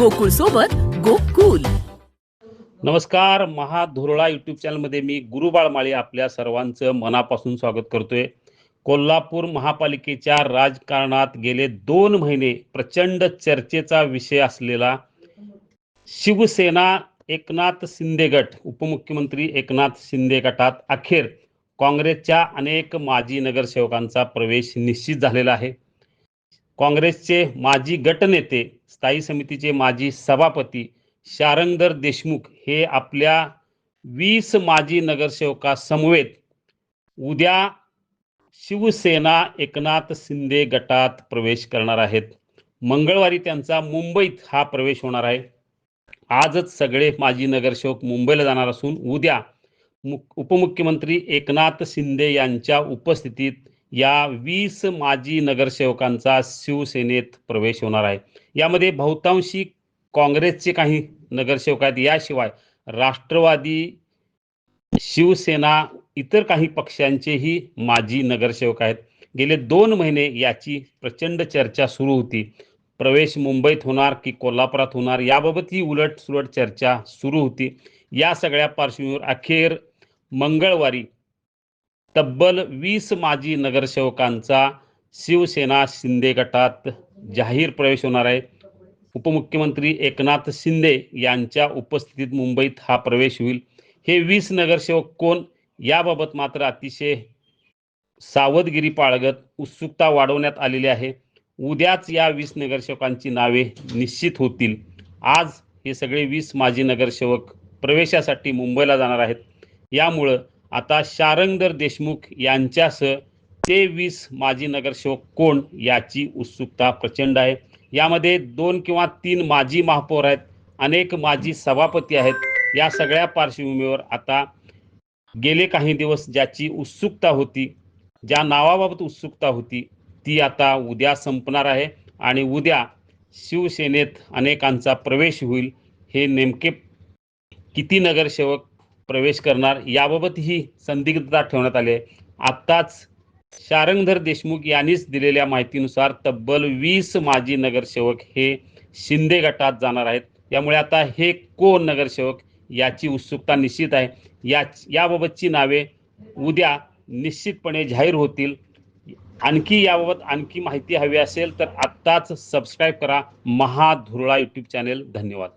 गोकुळ सोबत गोकुल. नमस्कार. महाधुरळा यूट्यूब चॅनलमध्ये मी गुरुबाळ माळी आपल्या सर्वांचं मनापासून स्वागत करतोय. कोल्हापूर महापालिकेच्या राजकारणात गेले 2 महिने प्रचंड चर्चेचा विषय असलेला शिवसेना एकनाथ शिंदे गट, उपमुख्यमंत्री एकनाथ शिंदे गटात अखेर काँग्रेसच्या अनेक माजी नगरसेवकांचा प्रवेश निश्चित झालेला आहे. काँग्रेसचे माजी गटनेते, स्थायी समितीचे माजी सभापती शारंगधर देशमुख हे आपल्या 20 माजी नगरसेवकासमवेत उद्या शिवसेना एकनाथ शिंदे गटात प्रवेश करणार आहेत. मंगळवारी त्यांचा मुंबईत हा प्रवेश होणार आहे. आजच सगळे माजी नगरसेवक मुंबईला जाणार असून उद्या उपमुख्यमंत्री एकनाथ शिंदे यांच्या उपस्थितीत या 20 माजी नगरसेवकांचा शिवसेनेत प्रवेश होणार आहे. यामध्ये बहुतांशी काँग्रेसचे काही नगरसेवक आहेत, याशिवाय राष्ट्रवादी, शिवसेना, इतर काही पक्षांचेही माजी नगरसेवक आहेत. गेले 2 महिने याची प्रचंड चर्चा सुरू होती. प्रवेश मुंबईत होणार की कोल्हापुरात होणार याबाबत ही उलटसुलट चर्चा सुरू होती. या सगळ्या पार्श्वभूमीवर अखेर मंगळवारी तब्बल 20 माजी नगरसेवकांचा शिवसेना शिंदे गटात जाहीर प्रवेश होणार आहे. उपमुख्यमंत्री एकनाथ शिंदे यांच्या उपस्थितीत मुंबईत हा प्रवेश होईल. हे 20 नगरसेवक कोण याबाबत मात्र अतिशय सावधगिरी बाळगत उत्सुकता वाढवण्यात आलेली आहे. उद्याच या 20 नगरसेवकांची नावे निश्चित होतील. आज हे सगळे 20 माजी नगरसेवक प्रवेशासाठी मुंबईला जाणार आहेत. यामुळं आता शारंगधर देशमुख यांच्यासह ते 20 माजी नगरसेवक कोण याची उत्सुकता प्रचंड आहे. यामध्ये 2 किंवा 3 माजी महापौर आहेत, अनेक माजी सभापती आहेत. या सगळ्या पार्श्वभूमीवर आता गेले काही दिवस ज्याची उत्सुकता होती, ज्या नावाबाबत उत्सुकता होती, ती आता उद्या संपणार आहे आणि उद्या शिवसेनेत अनेकांचा प्रवेश होईल. हे नेमके किती नगरसेवक प्रवेश करणार याबाबत ही संदिग्धता ठेवण्यात आली आहे. आत्ताच शारंगधर देशमुख यांनीच दिलेल्या माहितीनुसार तब्बल 20 माजी नगरसेवक हे शिंदे गटात जाणार आहेत. त्यामुळे आता हे कोण नगरसेवक याची उत्सुकता निश्चित आहे. याबाबतची नावे उद्या निश्चितपणे जाहीर होतील. याबाबत आणखी माहिती हवी असेल तर आत्ताच सबस्क्राईब करा महाधुरळा यूट्यूब चॅनेल. धन्यवाद.